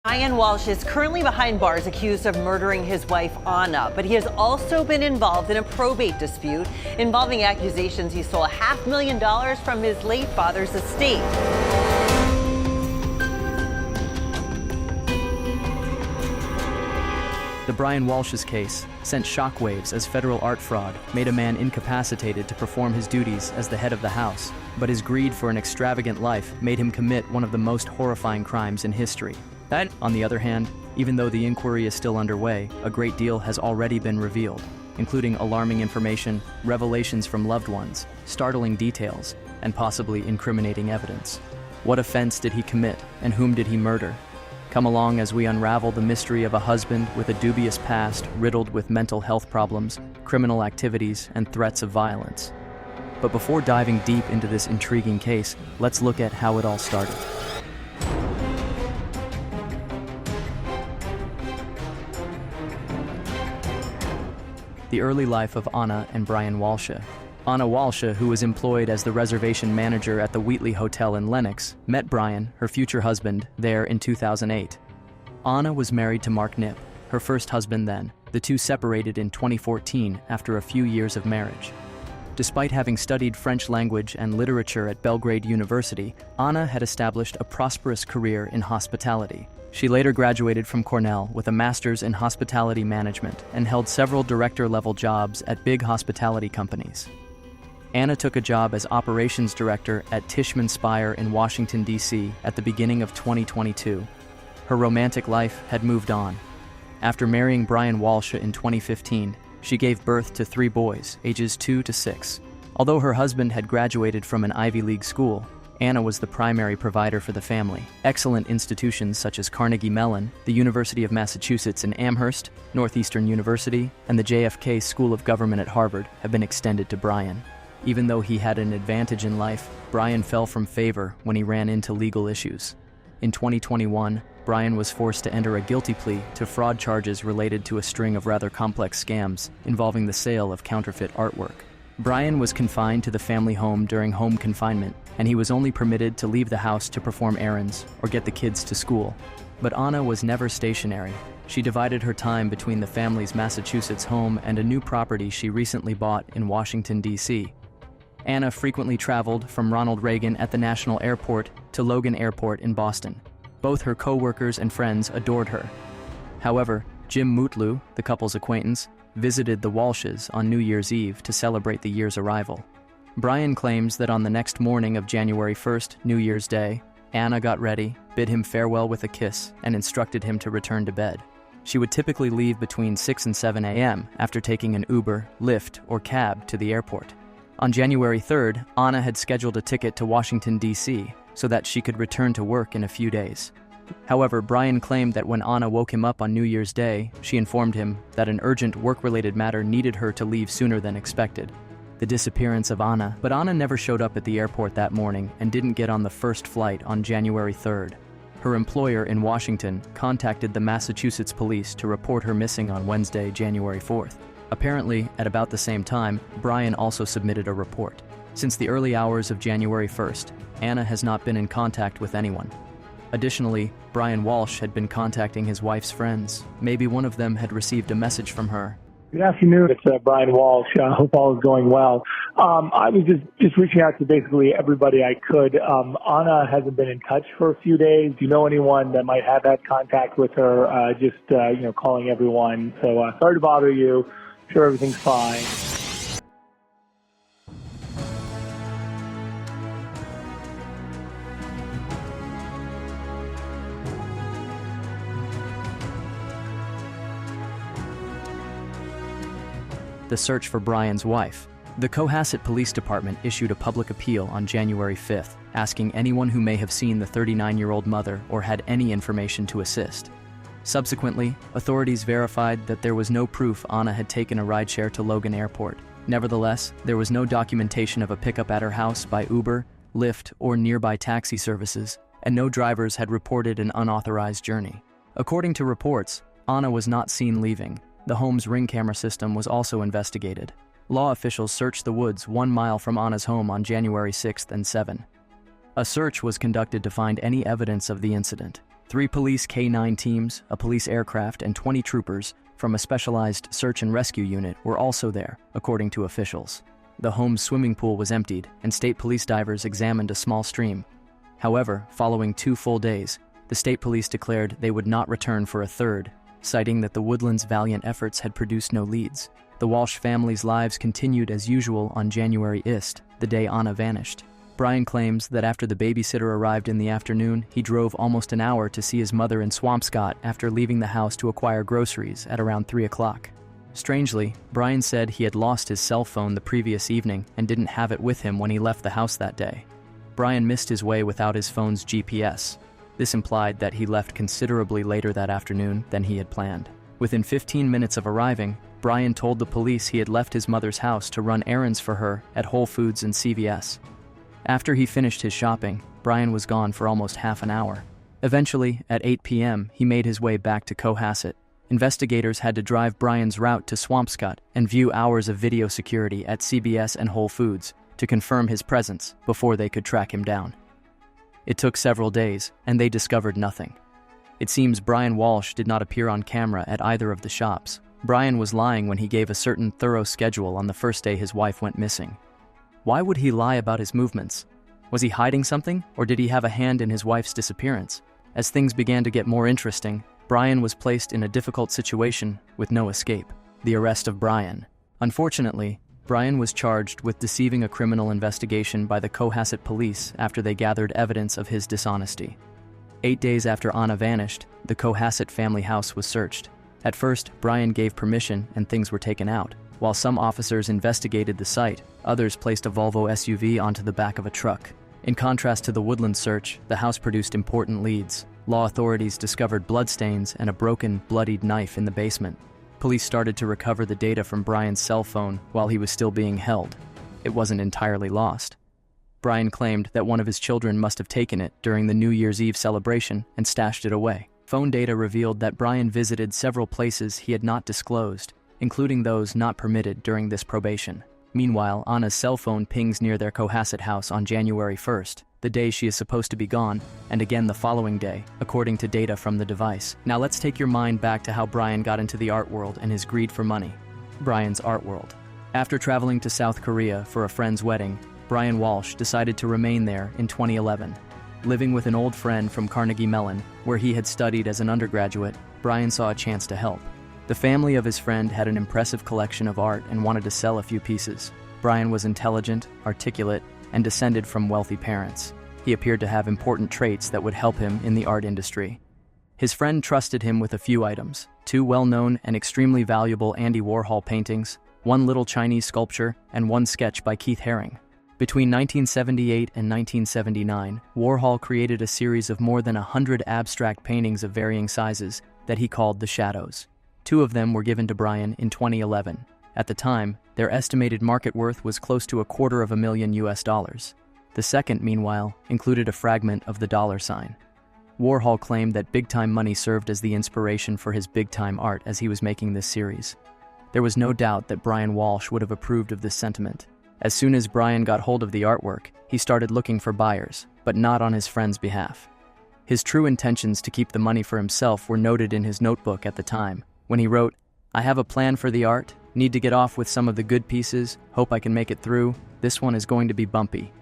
Ana Walshe is currently behind bars accused of murdering his wife, Ana, but he has also been involved in a probate dispute involving accusations he stole $500,000 from his late father's estate. The Brian Walshe's case sent shockwaves as federal art fraud made a man incapacitated to perform his duties as the head of the house, but his greed for an extravagant life made him commit one of the most horrifying crimes in history. On the other hand, even though the inquiry is still underway, a great deal has already been revealed, including alarming information, revelations from loved ones, startling details, and possibly incriminating evidence. What offense did he commit, and whom did he murder? Come along as we unravel the mystery of a husband with a dubious past riddled with mental health problems, criminal activities, and threats of violence. But before diving deep into this intriguing case, let's look at how it all started. The early life of Ana and Brian Walshe. Ana Walshe, who was employed as the reservation manager at the Wheatley Hotel in Lenox, met Brian, her future husband, there in 2008. Ana was married to Mark Knipp, her first husband then. The two separated in 2014 after a few years of marriage. Despite having studied French language and literature at Belgrade University, Ana had established a prosperous career in hospitality. She later graduated from Cornell with a master's in hospitality management and held several director-level jobs at big hospitality companies. Ana took a job as operations director at Tishman Speyer in Washington, D.C. at the beginning of 2022. Her romantic life had moved on. After marrying Brian Walshe in 2015, she gave birth to 3 boys, ages 2 to 6. Although her husband had graduated from an Ivy League school, Ana was the primary provider for the family. Excellent institutions such as Carnegie Mellon, the University of Massachusetts in Amherst, Northeastern University, and the JFK School of Government at Harvard have been extended to Brian. Even though he had an advantage in life, Brian fell from favor when he ran into legal issues. In 2021, Brian was forced to enter a guilty plea to fraud charges related to a string of rather complex scams involving the sale of counterfeit artwork. Brian was confined to the family home during home confinement, and he was only permitted to leave the house to perform errands or get the kids to school. But Ana was never stationary. She divided her time between the family's Massachusetts home and a new property she recently bought in Washington, D.C. Ana frequently traveled from Ronald Reagan at the National Airport to Logan Airport in Boston. Both her co-workers and friends adored her. However, Jim Mutlu, the couple's acquaintance, visited the Walshes on New Year's Eve to celebrate the year's arrival. Brian claims that on the next morning of January 1st, New Year's Day, Ana got ready, bid him farewell with a kiss, and instructed him to return to bed. She would typically leave between 6 and 7 a.m. after taking an Uber, Lyft, or cab to the airport. On January 3rd, Ana had scheduled a ticket to Washington, D.C., so that she could return to work in a few days. However, Brian claimed that when Ana woke him up on New Year's Day, she informed him that an urgent work-related matter needed her to leave sooner than expected. The disappearance of Ana, but Ana never showed up at the airport that morning and didn't get on the first flight on January 3rd. Her employer in Washington contacted the Massachusetts police to report her missing on Wednesday, January 4th. Apparently, at about the same time, Brian also submitted a report. Since the early hours of January 1st, Ana has not been in contact with anyone. Additionally, Brian Walshe had been contacting his wife's friends. Maybe one of them had received a message from her. Good afternoon. It's Brian Walshe. I hope all is going well. I was just reaching out to basically everybody I could. Ana hasn't been in touch for a few days. Do you know anyone that might have had contact with her? Calling everyone. So sorry to bother you. Sure, everything's fine. The search for Brian's wife. The Cohasset Police Department issued a public appeal on January 5th, asking anyone who may have seen the 39-year-old mother or had any information to assist. Subsequently, authorities verified that there was no proof Ana had taken a rideshare to Logan Airport. Nevertheless, there was no documentation of a pickup at her house by Uber, Lyft, or nearby taxi services, and no drivers had reported an unauthorized journey. According to reports, Ana was not seen leaving. The home's ring camera system was also investigated. Law officials searched the woods 1 mile from Ana's home on January 6th and 7th. A search was conducted to find any evidence of the incident. 3 police K-9 teams, a police aircraft, and 20 troopers from a specialized search and rescue unit were also there, according to officials. The home's swimming pool was emptied, and state police divers examined a small stream. However, following 2 full days, the state police declared they would not return for a third, citing that the Woodlands' valiant efforts had produced no leads. The Walshe family's lives continued as usual on January 1st, the day Ana vanished. Brian claims that after the babysitter arrived in the afternoon, he drove almost an hour to see his mother in Swampscott after leaving the house to acquire groceries at around 3 o'clock. Strangely, Brian said he had lost his cell phone the previous evening and didn't have it with him when he left the house that day. Brian missed his way without his phone's GPS. This implied that he left considerably later that afternoon than he had planned. Within 15 minutes of arriving, Brian told the police he had left his mother's house to run errands for her at Whole Foods and CVS. After he finished his shopping, Brian was gone for almost half an hour. Eventually, at 8 p.m., he made his way back to Cohasset. Investigators had to drive Brian's route to Swampscott and view hours of video security at CVS and Whole Foods to confirm his presence before they could track him down. It took several days, and they discovered nothing. It seems Brian Walshe did not appear on camera at either of the shops. Brian was lying when he gave a certain thorough schedule on the first day his wife went missing. Why would he lie about his movements? Was he hiding something, or did he have a hand in his wife's disappearance? As things began to get more interesting, Brian was placed in a difficult situation with no escape: the arrest of Brian. Unfortunately, Brian was charged with deceiving a criminal investigation by the Cohasset police after they gathered evidence of his dishonesty. 8 days after Ana vanished, the Cohasset family house was searched. At first, Brian gave permission and things were taken out. While some officers investigated the site, others placed a Volvo SUV onto the back of a truck. In contrast to the Woodland search, the house produced important leads. Law authorities discovered bloodstains and a broken, bloodied knife in the basement. Police started to recover the data from Brian's cell phone while he was still being held. It wasn't entirely lost. Brian claimed that one of his children must have taken it during the New Year's Eve celebration and stashed it away. Phone data revealed that Brian visited several places he had not disclosed, including those not permitted during this probation. Meanwhile, Ana's cell phone pings near their Cohasset house on January 1st, the day she is supposed to be gone, and again the following day, according to data from the device. Now let's take your mind back to how Brian got into the art world and his greed for money. Brian's art world. After traveling to South Korea for a friend's wedding, Brian Walshe decided to remain there in 2011. Living with an old friend from Carnegie Mellon, where he had studied as an undergraduate, Brian saw a chance to help. The family of his friend had an impressive collection of art and wanted to sell a few pieces. Brian was intelligent, articulate, and descended from wealthy parents. He appeared to have important traits that would help him in the art industry. His friend trusted him with a few items: 2 well-known and extremely valuable Andy Warhol paintings, 1 little Chinese sculpture, and 1 sketch by Keith Haring. Between 1978 and 1979, Warhol created a series of more than 100 abstract paintings of varying sizes that he called the Shadows. 2 of them were given to Brian in 2011. At the time, their estimated market worth was close to $250,000. The second, meanwhile, included a fragment of the dollar sign. Warhol claimed that big-time money served as the inspiration for his big-time art as he was making this series. There was no doubt that Brian Walshe would have approved of this sentiment. As soon as Brian got hold of the artwork, he started looking for buyers, but not on his friend's behalf. His true intentions to keep the money for himself were noted in his notebook at the time, when he wrote, "I have a plan for the art, need to get off with some of the good pieces, hope I can make it through, this one is going to be bumpy."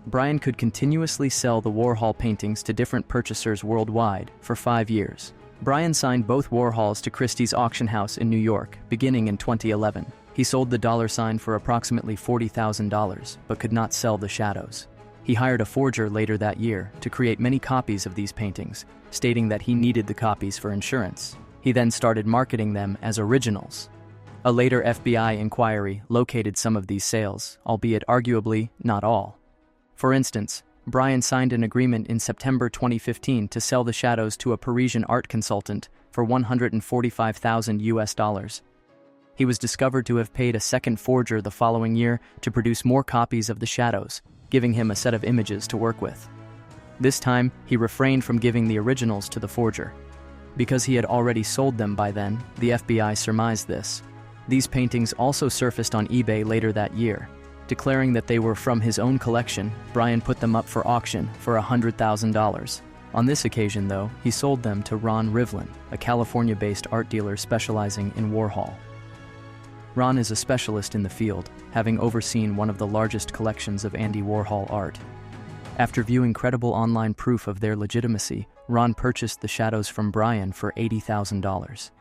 Brian could continuously sell the Warhol paintings to different purchasers worldwide for 5 years. Brian signed both Warhols to Christie's auction house in New York, beginning in 2011. He sold the dollar sign for approximately $40,000, but could not sell the Shadows. He hired a forger later that year to create many copies of these paintings, stating that he needed the copies for insurance. He then started marketing them as originals. A later FBI inquiry located some of these sales, albeit arguably not all. For instance, Brian signed an agreement in September 2015 to sell the Shadows to a Parisian art consultant for $145,000. He was discovered to have paid a second forger the following year to produce more copies of the Shadows, giving him a set of images to work with. This time, he refrained from giving the originals to the forger. Because he had already sold them by then, the FBI surmised this. These paintings also surfaced on eBay later that year. Declaring that they were from his own collection, Brian put them up for auction for $100,000. On this occasion, though, he sold them to Ron Rivlin, a California-based art dealer specializing in Warhol. Ron is a specialist in the field, having overseen one of the largest collections of Andy Warhol art. After viewing credible online proof of their legitimacy, Ron purchased the shadows from Brian for $80,000.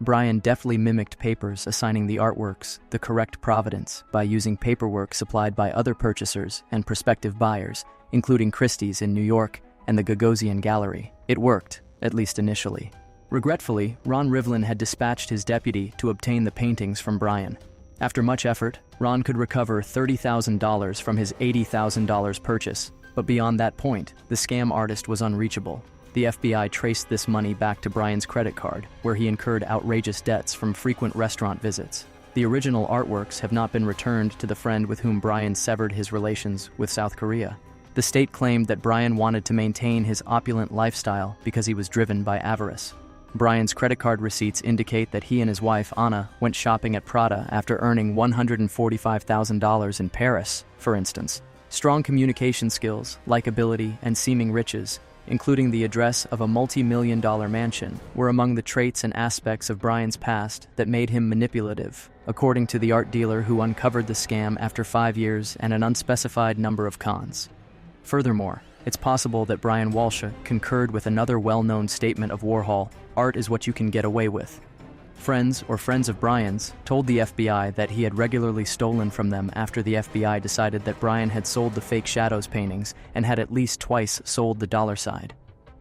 Brian deftly mimicked papers assigning the artworks the correct provenance by using paperwork supplied by other purchasers and prospective buyers, including Christie's in New York and the Gagosian Gallery. It worked, at least initially. Regretfully, Ron Rivlin had dispatched his deputy to obtain the paintings from Brian. After much effort, Ron could recover $30,000 from his $80,000 purchase, but beyond that point, the scam artist was unreachable. The FBI traced this money back to Brian's credit card, where he incurred outrageous debts from frequent restaurant visits. The original artworks have not been returned to the friend with whom Brian severed his relations with South Korea. The state claimed that Brian wanted to maintain his opulent lifestyle because he was driven by avarice. Brian's credit card receipts indicate that he and his wife, Ana, went shopping at Prada after earning $145,000 in Paris, for instance. Strong communication skills, likability, and seeming riches, including the address of a multi-million-dollar mansion, were among the traits and aspects of Brian's past that made him manipulative, according to the art dealer who uncovered the scam after 5 years and an unspecified number of cons. Furthermore, it's possible that Brian Walshe concurred with another well-known statement of Warhol: "Art is what you can get away with." Friends or friends of Brian's told the FBI that he had regularly stolen from them after the FBI decided that Brian had sold the fake shadows paintings and had at least twice sold the dollar side.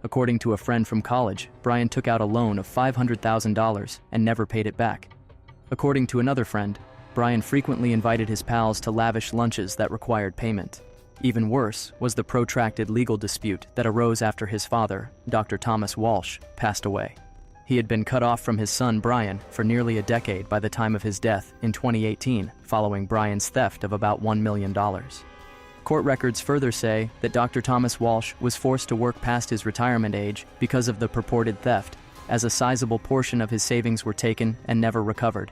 According to a friend from college, Brian took out a loan of $500,000 and never paid it back. According to another friend, Brian frequently invited his pals to lavish lunches that required payment. Even worse was the protracted legal dispute that arose after his father, Dr. Thomas Walshe, passed away. He had been cut off from his son Brian for nearly a decade by the time of his death in 2018, following Brian's theft of about $1 million. Court records further say that Dr. Thomas Walshe was forced to work past his retirement age because of the purported theft, as a sizable portion of his savings were taken and never recovered.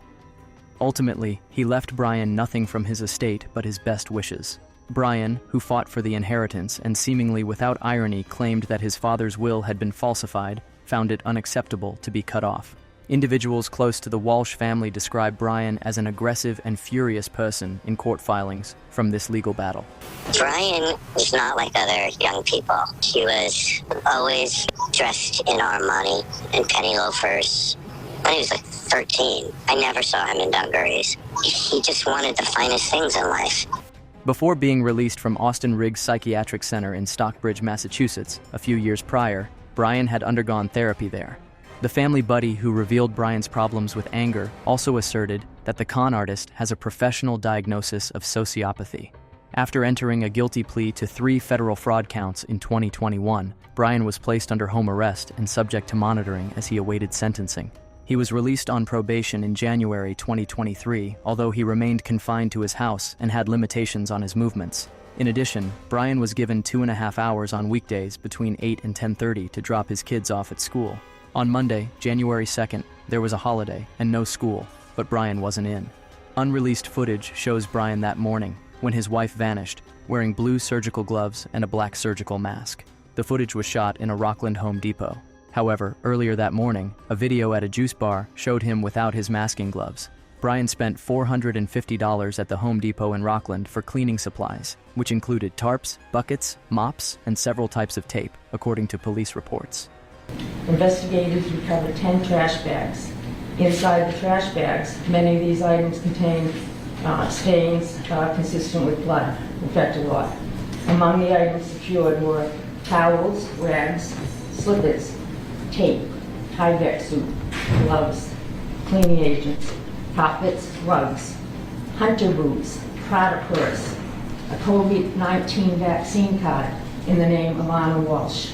Ultimately, he left Brian nothing from his estate but his best wishes. Brian, who fought for the inheritance and seemingly without irony claimed that his father's will had been falsified, found it unacceptable to be cut off. Individuals close to the Walshe family describe Brian as an aggressive and furious person in court filings from this legal battle. Brian was not like other young people. He was always dressed in Armani and penny loafers. When he was like 13, I never saw him in dungarees. He just wanted the finest things in life. Before being released from Austin Riggs Psychiatric Center in Stockbridge, Massachusetts, a few years prior, Brian had undergone therapy there. The family buddy who revealed Brian's problems with anger also asserted that the con artist has a professional diagnosis of sociopathy. After entering a guilty plea to 3 federal fraud counts in 2021, Brian was placed under home arrest and subject to monitoring as he awaited sentencing. He was released on probation in January 2023, although he remained confined to his house and had limitations on his movements. In addition, Brian was given 2.5 hours on weekdays between 8 and 10:30 to drop his kids off at school. On Monday, January 2nd, there was a holiday and no school, but Brian wasn't in. Unreleased footage shows Brian that morning, when his wife vanished, wearing blue surgical gloves and a black surgical mask. The footage was shot in a Rockland Home Depot. However, earlier that morning, a video at a juice bar showed him without his masking gloves. Brian spent $450 at the Home Depot in Rockland for cleaning supplies, which included tarps, buckets, mops, and several types of tape, according to police reports. Investigators recovered 10 trash bags. Inside the trash bags, many of these items contained stains consistent with blood, infected water. Among the items secured were towels, rags, slippers, tape, Tyvek soup, gloves, cleaning agents, carpets, rugs, hunter boots, Prada purse, a COVID-19 vaccine card in the name of Ana Walshe,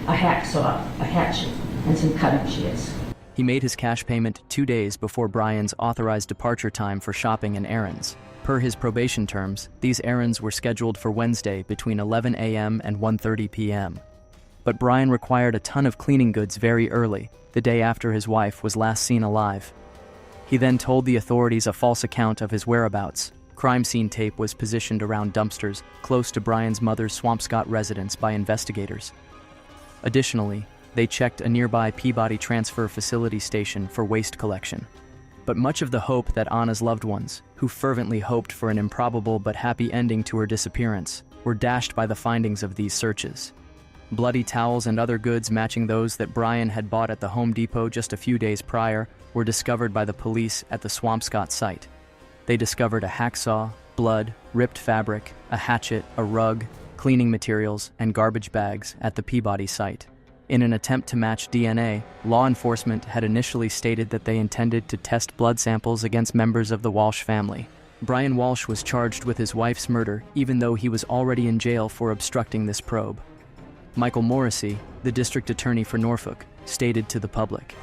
a hacksaw, a hatchet, and some cutting shears. He made his cash payment 2 days before Brian's authorized departure time for shopping and errands. Per his probation terms, these errands were scheduled for Wednesday between 11 a.m. and 1:30 p.m. But Brian required a ton of cleaning goods very early, the day after his wife was last seen alive. He then told the authorities a false account of his whereabouts. Crime scene tape was positioned around dumpsters close to Brian's mother's Swampscott residence by investigators. Additionally, they checked a nearby Peabody Transfer Facility station for waste collection. But much of the hope that Ana's loved ones, who fervently hoped for an improbable but happy ending to her disappearance, were dashed by the findings of these searches. Bloody towels and other goods matching those that Brian had bought at the Home Depot just a few days prior were discovered by the police at the Swampscott site. They discovered a hacksaw, blood, ripped fabric, a hatchet, a rug, cleaning materials, and garbage bags at the Peabody site. In an attempt to match DNA, law enforcement had initially stated that they intended to test blood samples against members of the Walshe family. Brian Walshe was charged with his wife's murder, even though he was already in jail for obstructing this probe. Michael Morrissey, the district attorney for Norfolk, stated to the public,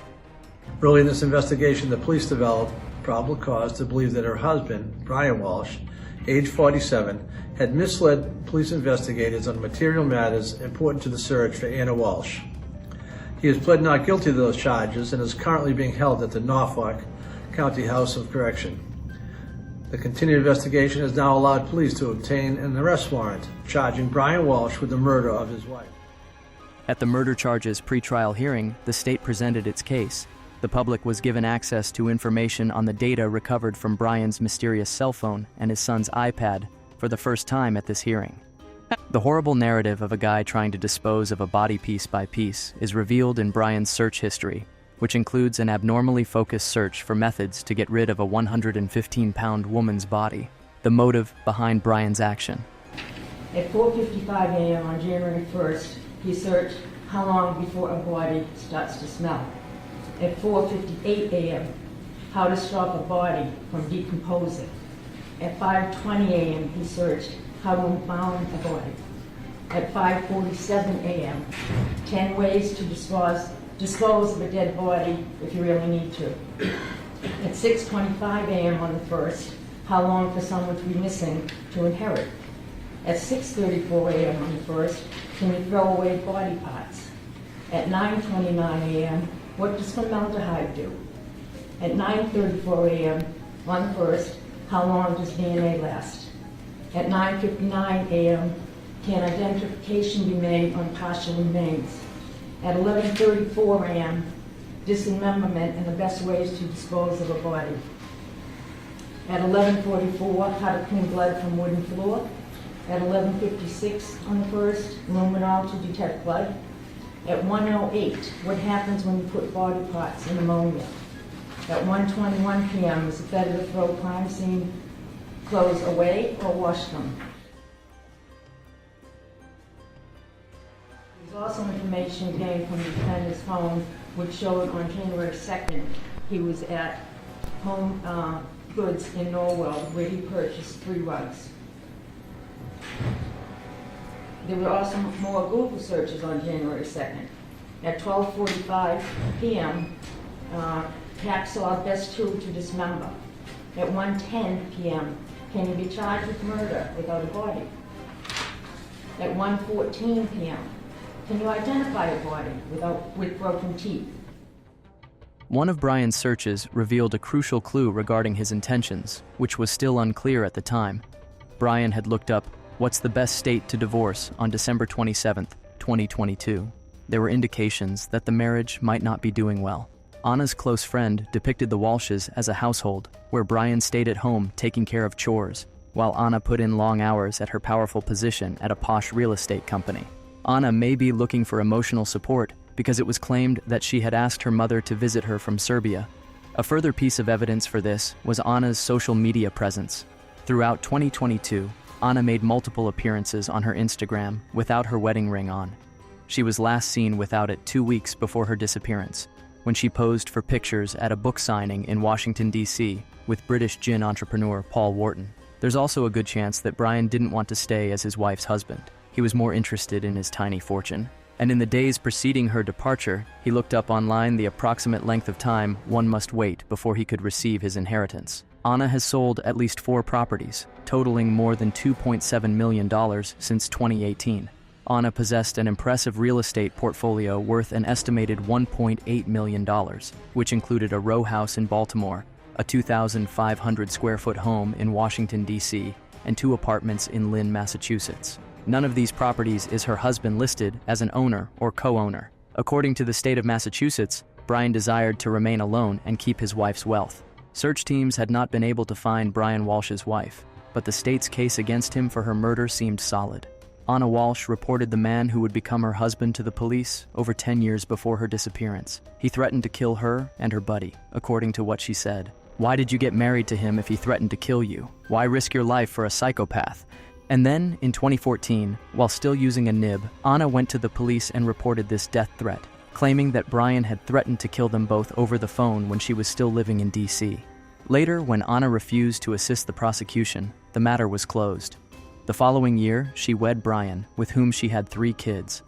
"Early in this investigation, the police developed probable cause to believe that her husband, Brian Walshe, age 47, had misled police investigators on material matters important to the search for Ana Walshe. He has pled not guilty to those charges and is currently being held at the Norfolk County House of Correction. The continued investigation has now allowed police to obtain an arrest warrant charging Brian Walshe with the murder of his wife." At the murder charges pretrial hearing, the state presented its case. The public was given access to information on the data recovered from Brian's mysterious cell phone and his son's iPad for the first time at this hearing. The horrible narrative of a guy trying to dispose of a body piece by piece is revealed in Brian's search history, which includes an abnormally focused search for methods to get rid of a 115-pound woman's body. The motive behind Brian's action. At 4:55 a.m. on January 1st, he searched how long before a body starts to smell. At 4:58 a.m., how to stop a body from decomposing. At 5:20 a.m., he searched how to impound a body. At 5:47 a.m., 10 ways to dispose of a dead body if you really need to. At 6:25 a.m. on the 1st, how long for someone to be missing to inherit. At 6:34 a.m. on the 1st, can you throw away body parts? At 9:29 a.m., what does formaldehyde do? At 9:34 a.m. on the 1st, how long does DNA last? At 9:59 a.m., can identification be made on partial remains? At 11:34 a.m., dismemberment and the best ways to dispose of a body. At 11:44, how to clean blood from wooden floor. At 11:56 on the 1st, luminol to detect blood. At 1:08, what happens when you put body parts in ammonia? At 1:21 p.m., is it better to throw crime scene clothes away or wash them? There's also information gained from the defendant's home, which showed on January 2nd, he was at Home Goods in Norwell, where he purchased 3 rugs. There were also more Google searches on January 2nd. At 12:45 p.m., hacksaw best tool to dismember. At 1:10 p.m., can you be charged with murder without a body? At 1:14 p.m., can you identify a body with broken teeth? One of Brian's searches revealed a crucial clue regarding his intentions, which was still unclear at the time. Brian had looked up, "What's the best state to divorce?" on December 27, 2022. There were indications that the marriage might not be doing well. Ana's close friend depicted the Walshes as a household where Brian stayed at home taking care of chores, while Ana put in long hours at her powerful position at a posh real estate company. Ana may be looking for emotional support because it was claimed that she had asked her mother to visit her from Serbia. A further piece of evidence for this was Ana's social media presence. Throughout 2022, Ana made multiple appearances on her Instagram without her wedding ring on. She was last seen without it 2 weeks before her disappearance, when she posed for pictures at a book signing in Washington, D.C. with British gin entrepreneur Paul Wharton. There's also a good chance that Brian didn't want to stay as his wife's husband. He was more interested in his tiny fortune. And in the days preceding her departure, he looked up online the approximate length of time one must wait before he could receive his inheritance. Ana has sold at least 4 properties, totaling more than $2.7 million since 2018. Ana possessed an impressive real estate portfolio worth an estimated $1.8 million, which included a row house in Baltimore, a 2,500 square foot home in Washington, D.C., and 2 apartments in Lynn, Massachusetts. None of these properties is her husband listed as an owner or co-owner. According to the state of Massachusetts, Brian desired to remain alone and keep his wife's wealth. Search teams had not been able to find Brian Walshe's wife, but the state's case against him for her murder seemed solid. Ana Walshe reported the man who would become her husband to the police over 10 years before her disappearance. He threatened to kill her and her buddy, according to what she said. Why did you get married to him if he threatened to kill you? Why risk your life for a psychopath? And then, in 2014, while still using a nib, Ana went to the police and reported this death threat, claiming that Brian had threatened to kill them both over the phone when she was still living in D.C. Later, when Ana refused to assist the prosecution, the matter was closed. The following year, she wed Brian, with whom she had 3 kids.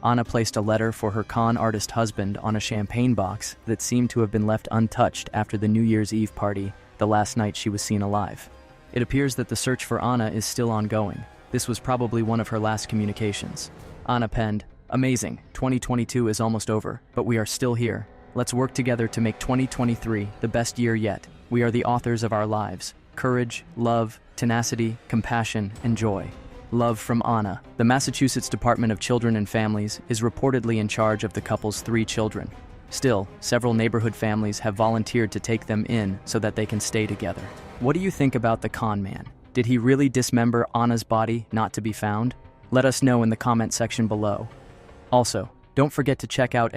Ana placed a letter for her con artist husband on a champagne box that seemed to have been left untouched after the New Year's Eve party, the last night she was seen alive. It appears that the search for Ana is still ongoing. This was probably one of her last communications. Ana penned, "Amazing, 2022 is almost over, but we are still here. Let's work together to make 2023 the best year yet. We are the authors of our lives. Courage, love, tenacity, compassion, and joy. Love from Ana." The Massachusetts Department of Children and Families is reportedly in charge of the couple's 3 children. Still, several neighborhood families have volunteered to take them in so that they can stay together. What do you think about the con man? Did he really dismember Ana's body not to be found? Let us know in the comment section below. Also, don't forget to check out